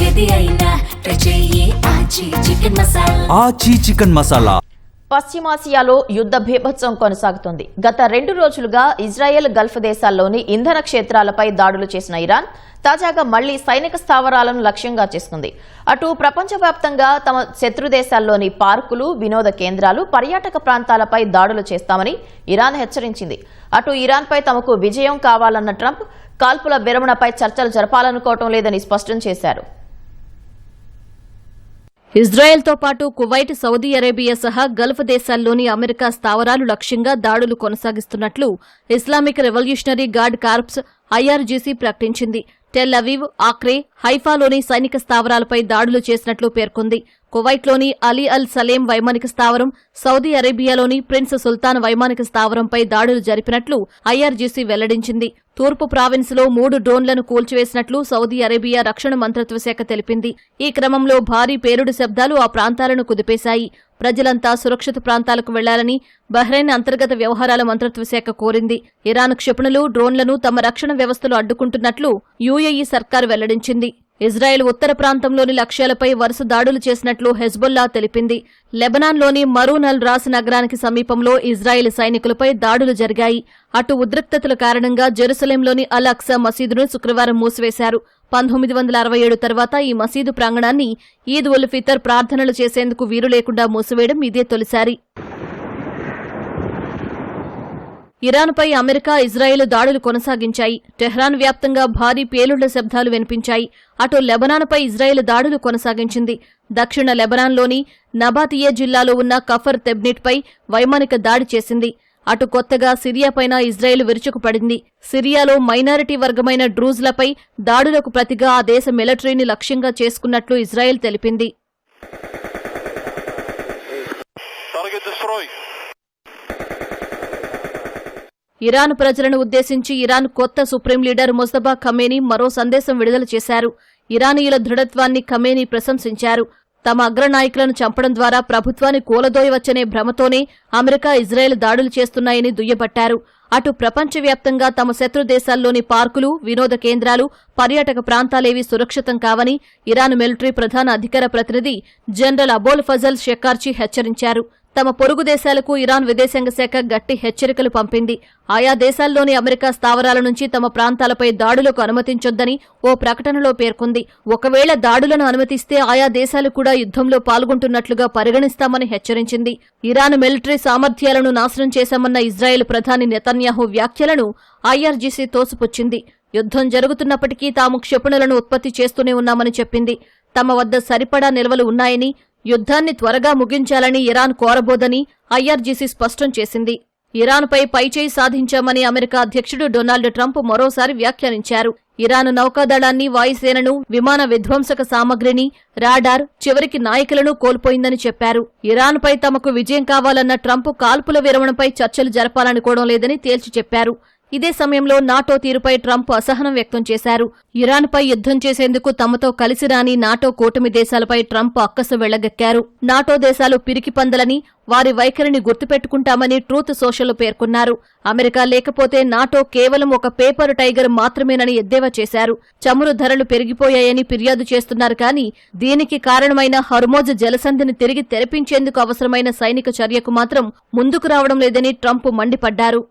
ఏది అయినా ట్రై చెయ్యి ఆచి చికెన్ మసాలా. పశ్చిమాసియాలో యుద్ధ బీభత్సం కొనసాగుతోంది. గత 2 రోజులుగా ఇజ్రాయెల్ గల్ఫ్ దేశాల్లోని ఇంధన క్షేత్రాలపై దాడులు చేసిన ఇరాన్ తాజాగా మళ్లీ సైనిక స్థావరాలను లక్ష్యంగా చేసుకుంది. అటు ప్రపంచవ్యాప్తంగా తమ శత్రు దేశాల్లోని పార్కులు, వినోద కేంద్రాలు, పర్యాటక ప్రాంతాలపై దాడులు చేస్తామని ఇరాన్ హెచ్చరించింది. అటు ఇరాన్పై తమకు విజయం కావాలన్న ట్రంప్ కాల్పుల విరమణపై చర్చలు జరపాలనుకోవటం లేదని స్పష్టం చేశారు. ఇజ్రాయెల్తో పాటు కువైట్, సౌదీ అరేబియా సహా గల్ఫ్ దేశాల్లోని అమెరికా స్థావరాలు లక్ష్యంగా దాడులు కొనసాగిస్తున్నట్లు Islamic revolutionary guard corps IRGC ప్రకటించింది. టెల్ అవీవ్, ఆక్రే, హైఫాలోని సైనిక స్థావరాలపై దాడులు చేసినట్లు పేర్కొంది. కువైట్లోని అలీ అల్ సలేం వైమానిక స్థావరం, సౌదీ అరేబియాలోని ప్రిన్స్ సుల్తాన్ వైమానిక స్థావరంపై దాడులు జరిపినట్లు ఐఆర్జీసీ వెల్లడించింది. తూర్పు ప్రావిన్స్లో 3 డ్రోన్లను కూల్చివేసినట్లు సౌదీ అరేబియా రక్షణ మంత్రిత్వ శాఖ తెలిపింది. ఈ క్రమంలో భారీ పేలుడు శబ్దాలు ఆ ప్రాంతాలను కుదిపేశాయి. ప్రజలంతా సురక్షిత ప్రాంతాలకు వెళ్లాలని బహ్రెయిన్ అంతర్గత వ్యవహారాల మంత్రిత్వ శాఖ కోరింది. ఇరాన్ క్షిపణులు, డ్రోన్లను తమ రక్షణ వ్యవస్థలు అడ్డుకుంటున్నట్లు యూఏఈ సర్కార్ వెల్లడించింది. ఇజ్రాయెల్ ఉత్తర ప్రాంతంలోని లక్ష్యాలపై వరుస దాడులు చేసినట్లు హెజ్బుల్లా తెలిపింది. లెబనాన్లోని మరూన్ అల్ రాస్ నగరానికి సమీపంలో ఇజ్రాయెల్ సైనికులపై దాడులు జరిగాయి. అటు ఉద్రిక్తతల కారణంగా జెరూసలేంలోని అల్ అక్సా మసీదును శుక్రవారం మూసివేశారు. 1967 తర్వాత ఈ మసీదు ప్రాంగణాన్ని ఈద్ ఉల్ ఫితర్ ప్రార్థనలు చేసేందుకు వీలు లేకుండా మూసివేయడం ఇదే తొలిసారి. ఇరాన్పై అమెరికా, ఇజ్రాయెల్ దాడులు కొనసాగించాయి. టెహ్రాన్ వ్యాప్తంగా భారీ పేలుళ్ల శబ్దాలు వినిపించాయి. అటు లెబనాన్పై ఇజ్రాయెల్ దాడులు కొనసాగించింది. దక్షిణ లెబనాన్లోని నబాతియే జిల్లాలో ఉన్న కఫర్ తెబ్నిట్పై వైమానిక దాడి చేసింది. అటు కొత్తగా సిరియాపైన ఇజ్రాయెల్ విరుచుకుపడింది. సిరియాలో మైనారిటీ వర్గమైన డ్రూజ్లపై దాడులకు ప్రతిగా ఆ దేశ మిలిటరీని లక్ష్యంగా చేసుకున్నట్లు ఇజ్రాయెల్ తెలిపింది. ఇరాన్ ప్రజలను ఉద్దేశించి ఇరాన్ కొత్త సుప్రీం లీడర్ ముస్తఫా ఖమేనీ మరో సందేశం విడుదల చేశారు. ఇరానీయుల దృఢత్వాన్ని ఖమేనీ ప్రశంసించారు. తమ అగ్రనాయకులను చంపడం ద్వారా ప్రభుత్వాన్ని కూలదోయవచ్చనే భ్రమతోనే అమెరికా, ఇజ్రాయెల్ దాడులు చేస్తున్నాయని దుయ్యబట్టారు. అటు ప్రపంచవ్యాప్తంగా తమ శత్రు దేశాల్లోని పార్కులు, వినోద కేంద్రాలు, పర్యాటక ప్రాంతాలేవీ సురక్షితం కావని ఇరాన్ మిలిటరీ ప్రధాన అధికార ప్రతినిధి జనరల్ అబోల్ ఫజల్ షెకార్చీ హెచ్చరించారు. తమ పొరుగు దేశాలకు ఇరాన్ విదేశాంగ శాఖ గట్టి హెచ్చరికలు పంపింది. ఆయా దేశాల్లోని అమెరికా స్థావరాల నుంచి తమ ప్రాంతాలపై దాడులకు అనుమతించొద్దని ఓ ప్రకటనలో పేర్కొంది. ఒకవేళ దాడులను అనుమతిస్తే ఆయా దేశాలు కూడా యుద్ధంలో పాల్గొంటున్నట్లుగా పరిగణిస్తామని హెచ్చరించింది. ఇరాన్ మిలిటరీ సామర్థ్యాలను నాశనం చేశామన్న ఇజ్రాయెల్ ప్రధాని నెతన్యాహు వ్యాఖ్యలను ఐఆర్జీసీ తోసిపుచ్చింది. యుద్ధం జరుగుతున్నప్పటికీ తాము క్షిపణులను ఉత్పత్తి చేస్తూనే ఉన్నామని చెప్పింది. తమ వద్ద సరిపడా నిల్వలు ఉన్నాయని, యుద్ధాన్ని త్వరగా ముగించాలని ఇరాన్ కోరబోదని ఐఆర్జీసీ స్పష్టం చేసింది. ఇరాన్పై పైచేయి సాధించామని అమెరికా అధ్యక్షుడు డొనాల్డ్ ట్రంప్ మరోసారి వ్యాఖ్యానించారు. ఇరాన్ నౌకాదళాన్ని, వాయుసేనను, విమాన విధ్వంసక సామగ్రిని, రాడార్, చివరికి నాయకులను కోల్పోయిందని చెప్పారు. ఇరాన్పై తమకు విజయం కావాలన్న ట్రంప్ కాల్పుల విరమణపై చర్చలు జరపాలనుకోవడం లేదని తేల్చి చెప్పారు. ఇదే సమయంలో నాటో తీరుపై ట్రంప్ అసహనం వ్యక్తం చేశారు. ఇరాన్పై యుద్ధం చేసేందుకు తమతో కలిసి రాని నాటో కూటమి దేశాలపై ట్రంప్ అక్కసు వెళ్లగక్కారు. నాటో దేశాలు పిరికి పందలని, వారి వైఖరిని గుర్తుపెట్టుకుంటామని ట్రూత్ సోషల్ పేర్కొన్నారు. అమెరికా లేకపోతే నాటో కేవలం ఒక పేపర్ టైగర్ మాత్రమేనని ఎద్దేవా చేశారు. చమురు ధరలు పెరిగిపోయాయని ఫిర్యాదు చేస్తున్నారు కానీ దీనికి కారణమైన హర్మోజ్ జలసంధిని తిరిగి తెరపించేందుకు అవసరమైన సైనిక చర్యకు మాత్రం ముందుకు రావడం లేదని ట్రంప్ మండిపడ్డారు.